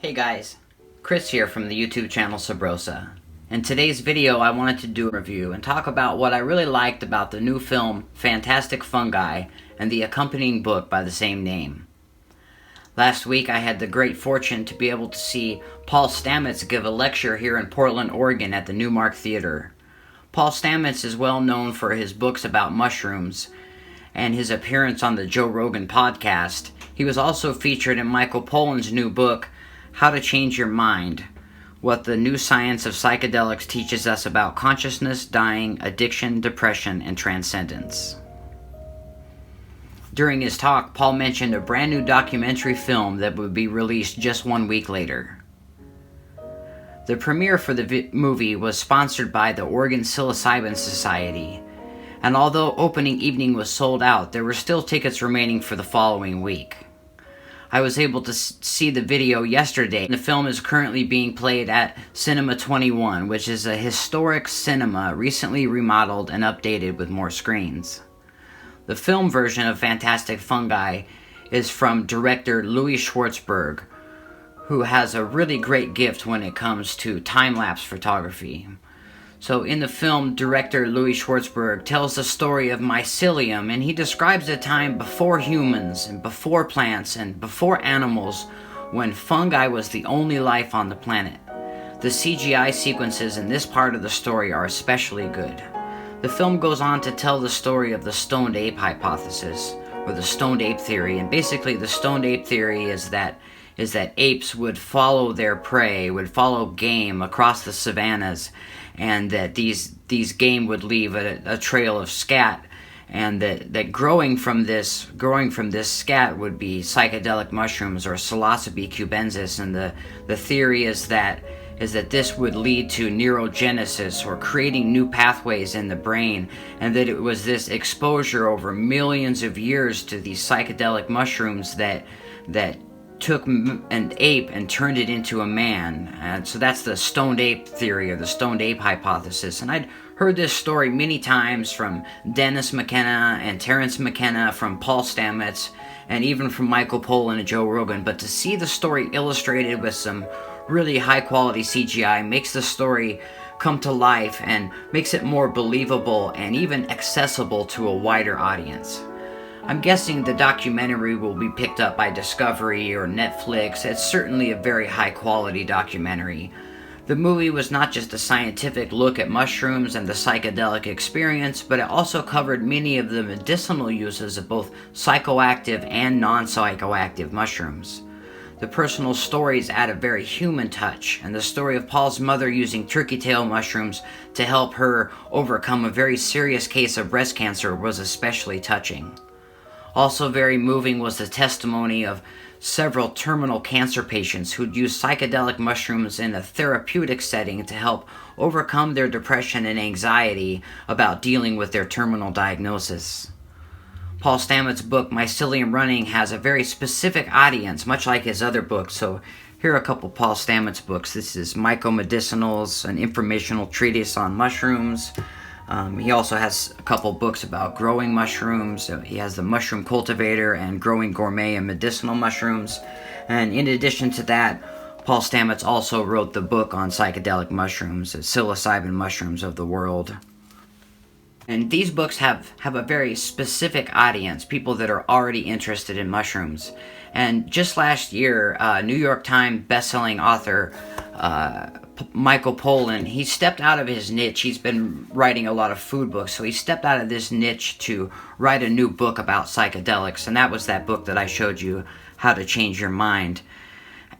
Hey guys, Kris here from the YouTube channel Sabrosa. In today's video I wanted to do a review and talk about what I really liked about the new film Fantastic Fungi and the accompanying book by the same name. Last week I had the great fortune to be able to see Paul Stamets give a lecture here in Portland, Oregon at the Newmark Theater. Paul Stamets is well known for his books about mushrooms and his appearance on the Joe Rogan podcast. He was also featured in Michael Pollan's new book, How to Change Your Mind, what the new science of psychedelics teaches us about consciousness, dying, addiction, depression, and transcendence. During his talk, Paul mentioned a brand new documentary film that would be released just 1 week later. The premiere for the movie was sponsored by the Oregon Psilocybin Society, and although opening evening was sold out, there were still tickets remaining for the following week. I was able to see the video yesterday. The film is currently being played at Cinema 21, which is a historic cinema recently remodeled and updated with more screens. The film version of Fantastic Fungi is from director Louie Schwartzberg, who has a really great gift when it comes to time-lapse photography. So in the film, director Louie Schwartzberg tells the story of Mycelium, and he describes a time before humans and before plants and before animals when fungi was the only life on the planet. The CGI sequences in this part of the story are especially good. The film goes on to tell the story of the stoned ape hypothesis, or the stoned ape theory, and basically the stoned ape theory is that apes would follow their prey, would follow game across the savannas, and that these game would leave a trail of scat, and that growing from this scat would be psychedelic mushrooms or Psilocybin cubensis, and the theory is that this would lead to neurogenesis, or creating new pathways in the brain, and that it was this exposure over millions of years to these psychedelic mushrooms that took an ape and turned it into a man. And so that's the stoned ape theory, or the stoned ape hypothesis. And I'd heard this story many times from Dennis McKenna and Terrence McKenna, from Paul Stamets, and even from Michael Pollan and Joe Rogan. But to see the story illustrated with some really high quality CGI makes the story come to life and makes it more believable and even accessible to a wider audience. I'm guessing the documentary will be picked up by Discovery or Netflix. It's certainly a very high quality documentary. The movie was not just a scientific look at mushrooms and the psychedelic experience, but it also covered many of the medicinal uses of both psychoactive and non-psychoactive mushrooms. The personal stories add a very human touch, and the story of Paul's mother using turkey tail mushrooms to help her overcome a very serious case of breast cancer was especially touching. Also very moving was the testimony of several terminal cancer patients who'd used psychedelic mushrooms in a therapeutic setting to help overcome their depression and anxiety about dealing with their terminal diagnosis. Paul Stamets' book Mycelium Running has a very specific audience, much like his other books. So here are a couple Paul Stamets books. This is Mycomedicinals, an informational treatise on mushrooms. He also has a couple books about growing mushrooms. He has The Mushroom Cultivator and Growing Gourmet and Medicinal Mushrooms. And in addition to that, Paul Stamets also wrote the book on psychedelic mushrooms, the psilocybin mushrooms of the world. And these books have a very specific audience, people that are already interested in mushrooms. And just last year, New York Times bestselling author Michael Pollan, he stepped out of his niche. He's been writing a lot of food books, so he stepped out of this niche to write a new book about psychedelics, and that was that book that I showed you, How to Change Your Mind.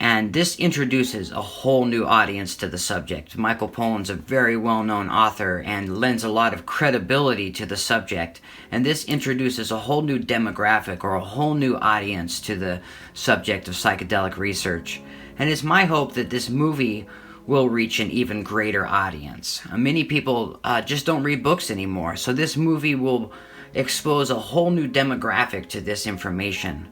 And this introduces a whole new audience to the subject. Michael Pollan's a very well-known author and lends a lot of credibility to the subject, and this introduces a whole new demographic, or a whole new audience, to the subject of psychedelic research. And it's my hope that this movie will reach an even greater audience. Many people just don't read books anymore, so this movie will expose a whole new demographic to this information.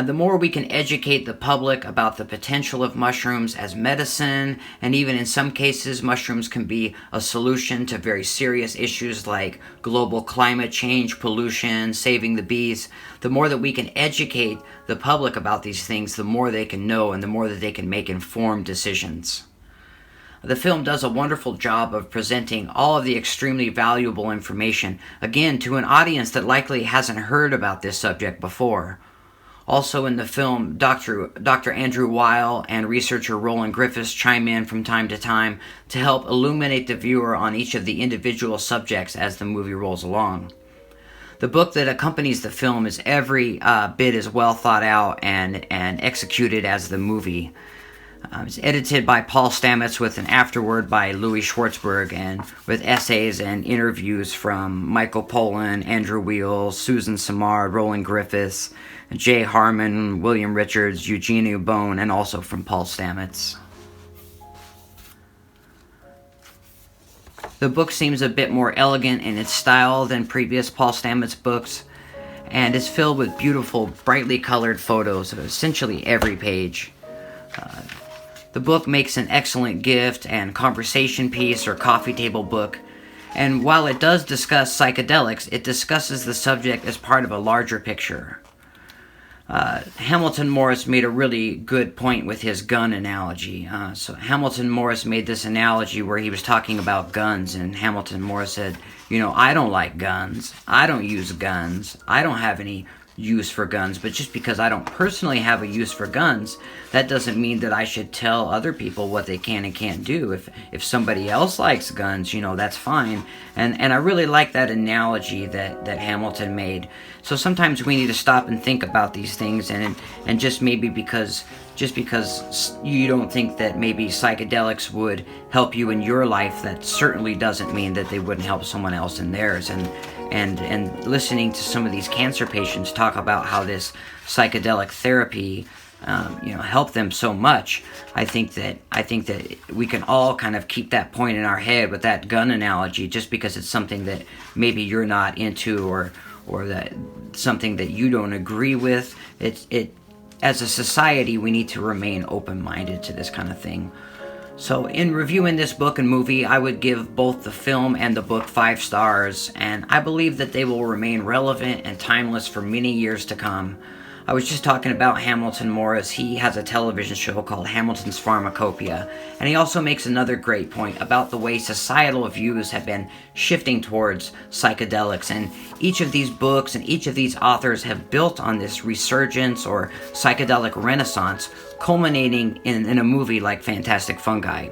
The more we can educate the public about the potential of mushrooms as medicine, and even in some cases, mushrooms can be a solution to very serious issues like global climate change, pollution, saving the bees. The more that we can educate the public about these things, the more they can know and the more that they can make informed decisions. The film does a wonderful job of presenting all of the extremely valuable information, again, to an audience that likely hasn't heard about this subject before. Also in the film, Dr. Andrew Weil and researcher Roland Griffiths chime in from time to time to help illuminate the viewer on each of the individual subjects as the movie rolls along. The book that accompanies the film is every bit as well thought out and executed as the movie. It's edited by Paul Stamets with an afterword by Louie Schwartzberg and with essays and interviews from Michael Pollan, Andrew Weil, Susan Samard, Roland Griffiths, Jay Harmon, William Richards, Eugenia Bone, and also from Paul Stamets. The book seems a bit more elegant in its style than previous Paul Stamets books, and is filled with beautiful, brightly colored photos of essentially every page. The book makes an excellent gift and conversation piece or coffee table book, and while it does discuss psychedelics, it discusses the subject as part of a larger picture. Hamilton Morris made a really good point with his gun analogy. So Hamilton Morris made this analogy where he was talking about guns, and Hamilton Morris said, I don't like guns. I don't use guns. I don't have any use for guns, but just because I don't personally have a use for guns, that doesn't mean that I should tell other people what they can and can't do. If somebody else likes guns, that's fine. And I really like that analogy that Hamilton made. So sometimes we need to stop and think about these things, and just maybe because you don't think that maybe psychedelics would help you in your life, that certainly doesn't mean that they wouldn't help someone else in theirs. And listening to some of these cancer patients talk about how this psychedelic therapy, helped them so much, I think that we can all kind of keep that point in our head with that gun analogy, just because it's something that maybe you're not into or that something that you don't agree with. It as a society, we need to remain open-minded to this kind of thing. So in reviewing this book and movie, I would give both the film and the book 5 stars, and I believe that they will remain relevant and timeless for many years to come. I was just talking about Hamilton Morris. He has a television show called Hamilton's Pharmacopoeia, and he also makes another great point about the way societal views have been shifting towards psychedelics, and each of these books and each of these authors have built on this resurgence or psychedelic renaissance, culminating in a movie like Fantastic Fungi.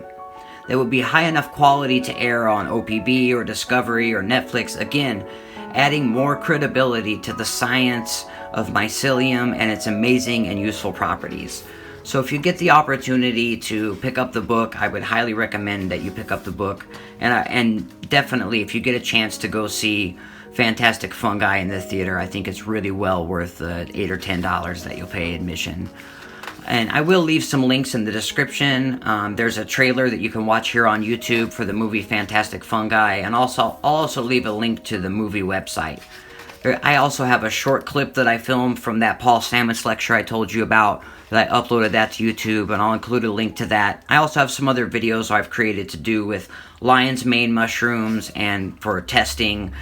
That would be high enough quality to air on OPB or Discovery or Netflix, again, adding more credibility to the science of mycelium and its amazing and useful properties. So if you get the opportunity to pick up the book, I would highly recommend that you pick up the book. And definitely, if you get a chance to go see Fantastic Fungi in the theater, I think it's really well worth the $8 or $10 that you'll pay admission. And I will leave some links in the description. There's a trailer that you can watch here on YouTube for the movie Fantastic Fungi, and I'll also leave a link to the movie website. I also have a short clip that I filmed from that Paul Stamets lecture I told you about, that I uploaded that to YouTube, and I'll include a link to that. I also have some other videos I've created to do with lion's mane mushrooms and for testing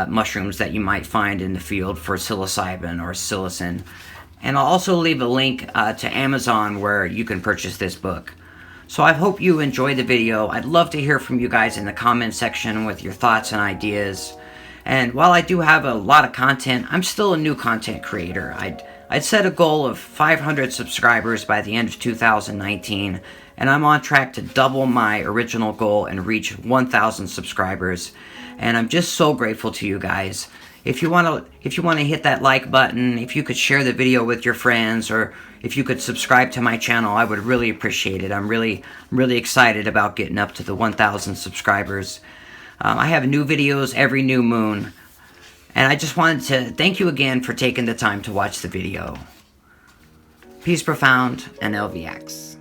mushrooms that you might find in the field for psilocybin or psilocin. And I'll also leave a link to Amazon where you can purchase this book. So I hope you enjoyed the video. I'd love to hear from you guys in the comment section with your thoughts and ideas. And while I do have a lot of content, I'm still a new content creator. I'd set a goal of 500 subscribers by the end of 2019, and I'm on track to double my original goal and reach 1,000 subscribers. And I'm just so grateful to you guys. If you want to hit that like button, if you could share the video with your friends, or if you could subscribe to my channel, I would really appreciate it. I'm really excited about getting up to the 1,000 subscribers. I have new videos every new moon, and I just wanted to thank you again for taking the time to watch the video. Peace profound, and L.V.X.